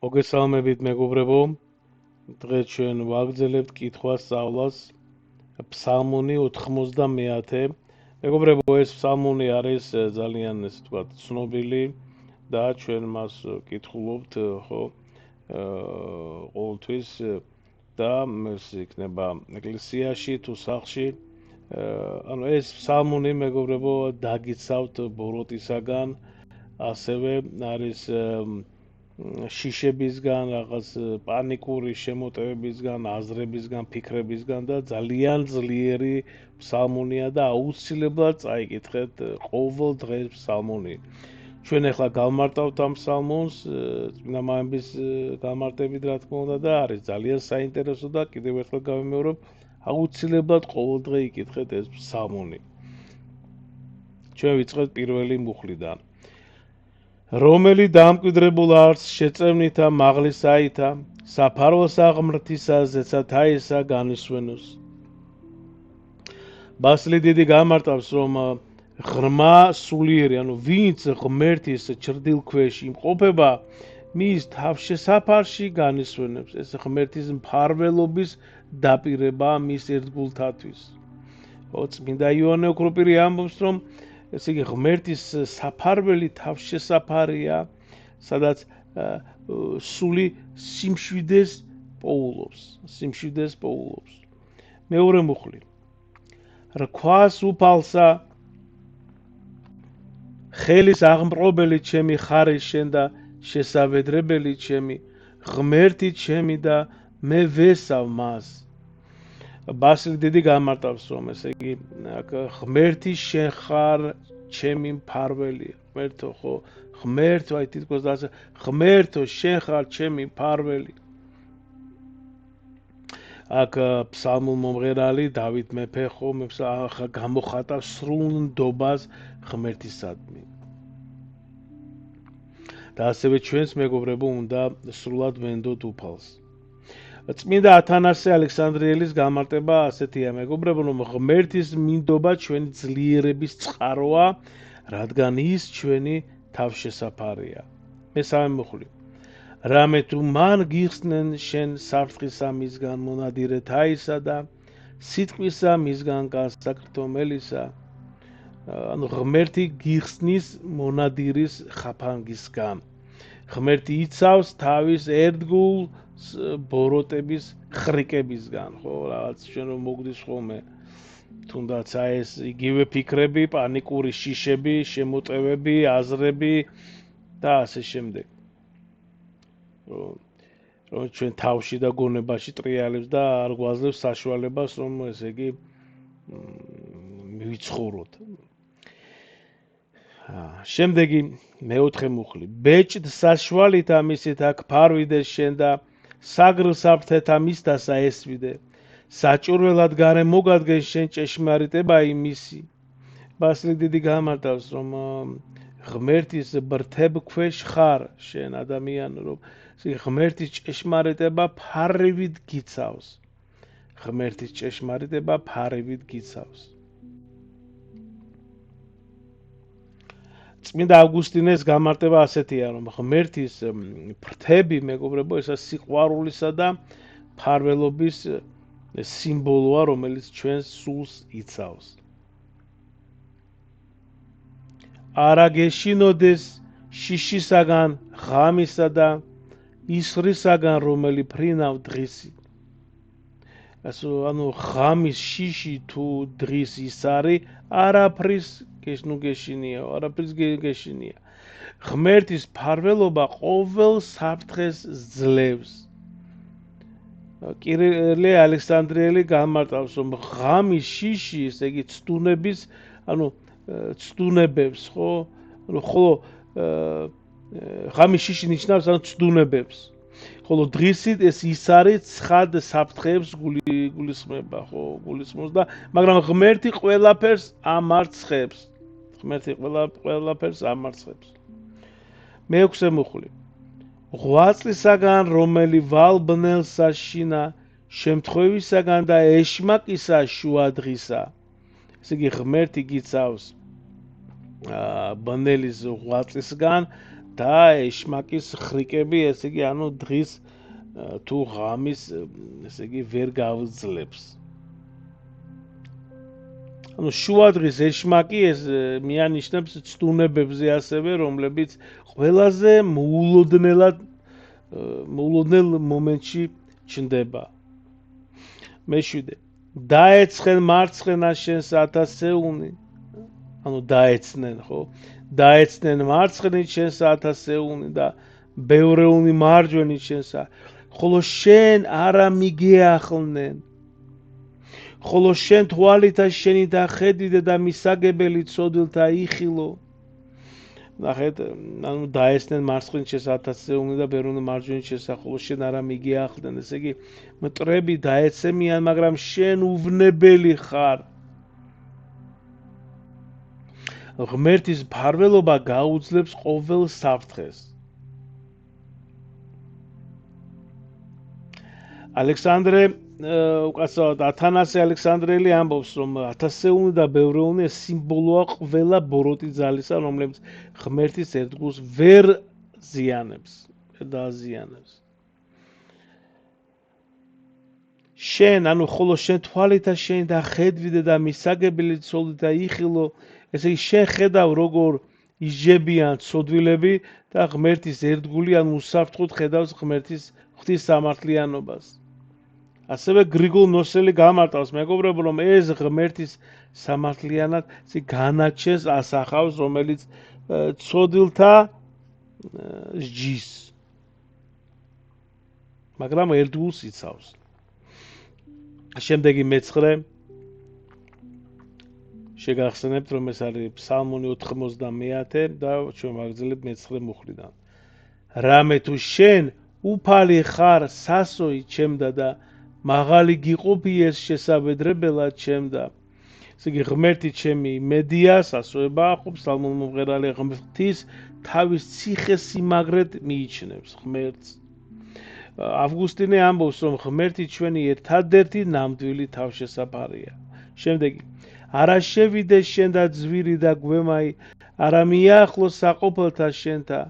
მოგესალმებით მეგობრებო, დღეს ჩვენ ვაგრძელებთ კითხვას სწავლას ფსალმუნი 90-ე. მეგობრებო, ეს ფსალმუნი არის ძალიან ესე ვთქვათ, ცნობილი და ჩვენ მას კითხულობთ, ხო, ყოველთვის და ეს იქნება ეკლესიაში თუ სახლში. ანუ ეს ფსალმუნი მეგობრებო დაგიცავთ ბოროტისაგან, ასევე არის შიშებისგან, რაღაც პანიკური შემოტევებისგან, აზრებისგან, ფიქრებისგან და ძალიან ძლიერი ფსალმუნია და აუცილებლად წაიკითხეთ ყოველ დღეს ფსალმუნი. ჩვენ ახლა გავმარტავთ ამ ფსალმუნს, წმინდა მამების გამარტებით რა თქმა უნდა და არის ძალიან საინტერესო და კიდევ ერთხელ გავიმეორებ, აუცილებლად ყოველ დღე იკითხეთ ეს ფსალმუნი. ჩვენ ვიწყებთ პირველი მუხლიდან. რომელი დამკვიდრებულ არს შეწევნითა მაღლისაითა, საფარველსა ღმრთისა ზეცათაისა განისვენოს. ბასილი დიდი გამარტავს, რომ ღრმა სულიერი, ანუ ვინც ღმერთის ჩრდილქვეშ იმყოფება, მის თავშესაფარში განისვენებს. ეს ღმერთის მფარველობის დაპირება მის ერთგულთათვის. წმინდა იოანე ოქროპირი ამბობს, რომ ესე იგი ღმერთის საფარველი თავშესაფარია, სადაც სული სიმშვიდეს პოულობს. მეორე მუხლი. რქვას უფალსა, ხელის აღმპყრობელი ჩემი ხარის შენ და შესავედრებელი ჩემი, ღმერთი ჩემი და მე ვესავ მას. ბასილი დიდი გამარტავს, რომ ესე იგი ღმერთი შენ ხარ ჩემი მფარველი. ღმერთო, ხო, ღმერთო, აი თითქოს და ღმერთო შენ ხარ ჩემი მფარველი. აქ ფსალმურ მომღერალი დავით მეფე ხო გამოხატავს სრულ ნდობას ღმერთისადმი. და ასევე ჩვენს მეგობრებო უნდა სრულად ვენდოთ უფალს. წმინდა ათანასე ალექსანდრიელის გამარტება ასეთია, მეგობრებო, რომ ღმერთის მინდობა ჩვენი ძლიერების წყაროა, რადგან ის ჩვენი თავშესაფარია. მესამე მუხლი. რამე თუ მან გიხსნენ შენ საფრთხისა მისგან მონადირეთაისა და სიტყვისა მისგან გასაკრთომელისა. ანუ ღმერთი გიხსნის მონადირის ხაფანგისგან. ღმერთი იცავს თავის ერთგულ ბოროტების ხრიკებისგან, ხო, რაღაც ჩვენ რომ მოგდის ხოლმე თუნდაც აი ეს იგივე ფიქრები, პანიკური შიშები, შემოტევები, აზრები და ასე შემდეგ. რომ ჩვენ თავში და გონებაში ტრიალებს და არ გვაძლევს საშუალებას, რომ ესე იგი მივიცხოვროთ. შემდეგი მეოთხე მუხლი. ბეჭდ საშვალითა მისით აქ ფარვიდეს შენ და საგრსაფრთეთა მისდასა ესვიდე. საჭურველად გარე მოგადგენ შენ ჭეშმარიტება იმისი. ბასილი დიდი გამარტავს, რომ ღმერთის ბრთებ ქვეშ ხარ შენ ადამიანი, რომ ღმერთის ჭეშმარიტება ფარივით გიცავს. ღმერთის ჭეშმარიტება ფარივით გიცავს. წმინდა ავგუსტინეს გამარტება ასეთია, რომ ღმერთის ფრთები, მეგობრებო, ესა სიყვარულისა და ფარველობის სიმბოლოა, რომელიც ჩვენს სულს იცავს. არა გეშინოდეს შიშისაგან, ღამისა და ისრისაგან, რომელი ფრინავ დღისი. ანუ ღამის შიში თუ დღის ისარი არაფრის არაფრის გეშინია. ღმერთის ფარველობა ყოველ საფრთხეს ძლევს. კირილე ალექსანდრიელი გამარტავს, რომ ღამის შიში, ესე იგი ცდუნების, ანუ ცდუნებებს, ხო? ხოლო ღამის შიში ნიშნავს ანუ ცდუნებებს. ხოლო დღისით ეს ისარი ცხად საფრთხეებს გულისხმება, ხო, გულისხმობს და მაგრამ ღმერთი ყველაფერს ამარცხებს. მეექვსე მუხლი. ღვაწლისაგან, რომელი ვალბნელსა შინა, შემთხვევისაგან და ეშმაკისა შუა დღისა. ესე იგი ღმერთი გიცავს ბნელის ღვაწლისგან და ეშმაკის ხრიკები, ესე იგი, ანუ დღის თუ ღამის, ესე იგი, ვერ გავძლებს. ანუ შუადღის ეშმაკი ეს მიანიშნებს ცდუნებებზე ასევე, რომლებიც ყველაზე მოულოდნელ მომენტში ჩნდება. მეშვიდე. დაეცხენ მარცხენა შენს ათასეუნი. ანუ დაეცნენ, ხო? დაეცნენ მარცხნით შენს ათასეუნი და ბევრეუნი მარჯვენით შენსა. ხოლო შენ არა მიგეახლნენ. ხოლო შენ თვალითა შენი და ხედიდე და მისაგებელი ცოდვილთა იხილო. ნახეთ, ანუ დაეცნენ მარცხნით შენს ათასეუნი და ბევრეუნი მარჯვენით შენსა, ხოლო შენ არა მიგეახლნენ. ესე იგი, მტრები დაეცემიან, მაგრამ შენ უვნებელი ხარ. ღმერთის მფარველობა გაუძლებს ყოველ საფრთხეს. ალექსანდრე უკაცრავად ათანასე ალექსანდრელი ამბობს, რომ ათასეუნი და ბევრეუნი სიმბოლოა ყველა ბოროტი ძალისა, რომლებიც ღმერთის ერთგულს ვერ ზიანებს, დააზიანებს. შენ, ანუ ხოლო შენ თვალითა შენი და ხედვიდე და მისაგებელი ცოდვილთა იხილო. ესე იგი, შენ ხედავ, როგორ იჯებიან ცოდვილები და ღმერთის ერთგული, ანუ უსაფრთხოდ ხედავს ღმერთის ღვთის სამართლიანობას. ასევე გრიგოლ ნოსელი გამარტავს, მეგობრებო, რომ ეს ღმერთის სამართლიანად განაჩენს ასახავს, რომელიც ცოდვილთა სჯის, მაგრამ ერთგულს იცავს. შემდეგი მეცხრე შეგახსენებთ, რომ ეს არის ფსალმუნი 90 და ჩვენ ვაგრძელებთ მეცხრე მუხლიდან. რამე თუ შენ უფალი ხარ სასოი ჩემდა და მაღალი გიყოფი ეს შესაბედრებელად ჩემდა. ესე იგი, ღმერთი ჩემი იმედია, სასოება, ხო ფსალმუნი მომღერალი ღმერთის თავის ციხესიმაგრედ მიიჩნევს ღმერთს. ავგუსტინე ამბობს, რომ ღმერთი ჩვენი ერთადერთი ნამდვილი თავშესაფარია. შემდეგი, არა შევიდე შენ და ძვირი და გვემაი, არა მიახლო საყოფელთა შენთა.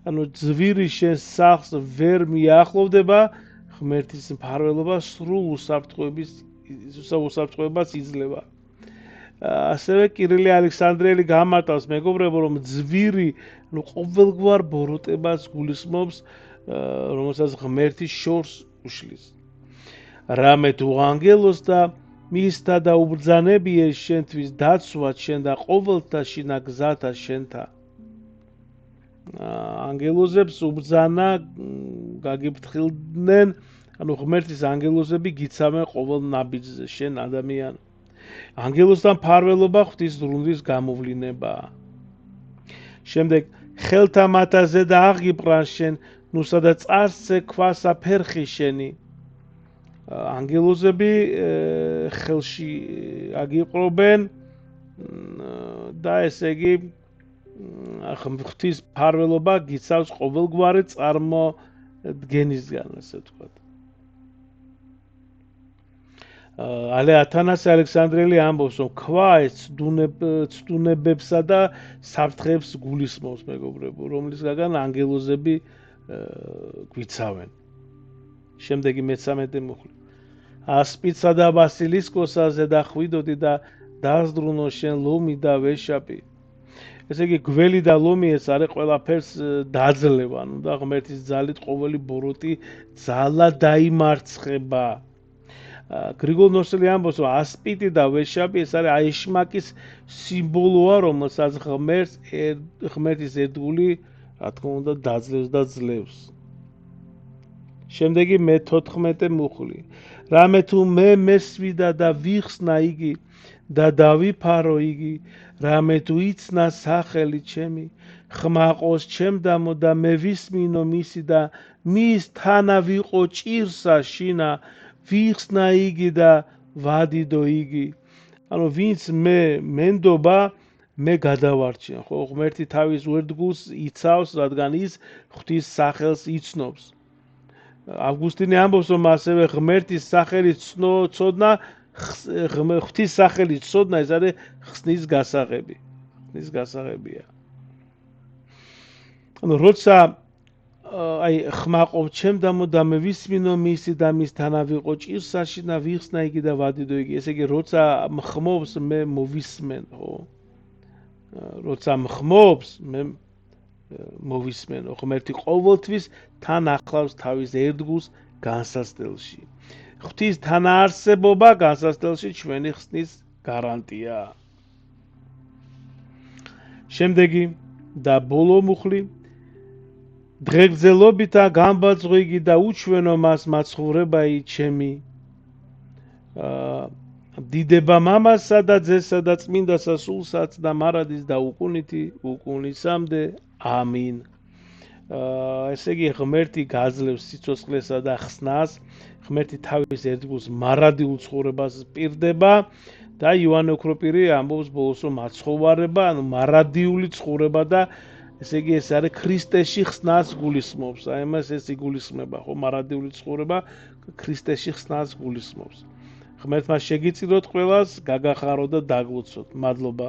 ანუ ძვირი შენ სახლს ვერ მიახლოვდება, ღმერთის მფარველობა სრულ უსაფრთხოებას იძლევა. ასევე კირილე ალექსანდრიელი გამარტავს, მეგობრებო, რომ ძვირი ყოველგვარ ბოროტებას გულისხმობს, რომელსაც ღმერთი შორს უშლის. რამე თუ ანგელოს და მისთა და უბრძანებიე შენთვის დაცვად შენ და ყოველთა შინაგზათა შენთა. ანგელოზებს უბრძანა გაგიფრთხილდნენ, ანუ ღმერთის ანგელოზები გიცავენ ყოველ ნაბიჯზე, შენ ადამიან. ანგელოზთან მფარველობა ღვთის დრუნდის გამოვლინებაა. შემდეგ, ხელთა მათაზე და აღგიბრან შენ, ნუსა და წარსზე ქვასა ფერხი შენი. ანგელოზები ხელში აგიყრობენ და ესე იგი ღვთის მფარველობა გიცავს ყოველგვარი წარმოდგენისგან, ასე ვთქვათ. ალე ათანასე ალექსანდრელი ამბობს, რომ ქვა ეს ცდუნებებსა და საფრთხეებს გულისხმობს, მეგობრებო, რომლისგან ანგელოზები გვიცავენ. შემდეგი მე-13 მუხლი. ასპიცა და ბასილისკოსაზე და ხვიდოდი და დაზდრუნო შენ ლომი და ვეშაპი. ესე იგი, გველი და ლომი ეს არის ყველაფერს დაძლევა, ანუ და ღმერთის ძალით ყოველი ბოროტი ძალა დაიმარცხება. გრიგოლ ნოსელი ამბობს, რომ ასპიტი და ვეშაპი ეს არის აეშმაკის სიმბოლოა, რომელსაც ღმერთის ერთგული, რა თქმა უნდა, დაძლევს და ძლევს. შემდეგი მე-14 მუხლი. რამე თუ მე მესვიდა და ვიხსნა იგი და დავიფარო იგი, რამე თუ იცნა სახელი ჩემი, ხმაყოს ჩემდამო და მე ვისმინო მისი და მის თანა ვიყო ჭირსა შინა, ვიხსნა იგი და ვადიდო იგი. ანუ ვინც მე მენდობა, მე გადავარჩენ, ხო, ღმერთი თავის ერთგულს იცავს, რადგან ის ღვთის სახელს იცნობს. ავგუსტინე ამბობს, რომ ასევე ღმერთის სახელის ცოდნა, ღვთის სახელის ცოდნა ეს არის ხსნის გასაღები. ხსნის გასაღებია. ანუ როცა აი ხმა ყოფ ჩემდამო და მე ვისმინო მისი და მის თანავიყო ჭირსაში და ვიხსნა იგი და ვადიდო იგი. ესე იგი როცა მხმობს მე მოვისმენ, ხო? როცა მხმობს მე მოვისმენო, ღმერთი ყოველთვის თან ახლავს თავის ერთგულს განსასწელში. ღვთის თანაარსებობა განსასწელში ჩვენი ხსნის გარანტია. შემდეგი და ბოლო მუხლი დღეგრძელობითა გამბაძღვიგი და უჩვენო მას მაცხოვრებაი ჩემი დიდება მამასა და ძესა და წმინდასა სულსაც და მარადის და უკუნითი უკუნისამდე ამინ. ესე იგი ღმერთი გაძლევს სიცოცხლესა და ხსნას, ღმერთი თავის ერთგულს მარადიულ ცხოვრებას პირდება და იოანე ოქროპირი ამბობს ბოლოს რომ მაცხოვარება, ანუ მარადიული ცხოვრება და ესე იგი ეს არის ქრისტეში ხსნას გულისხმობს. აი მას ეს იგულისხმება, ხო, მარადიული ცხოვრება ქრისტეში ხსნას გულისხმობს. ღმერთმა შეგიწიროთ ყველას, გაგახარო და დაგლოცოთ. მადლობა.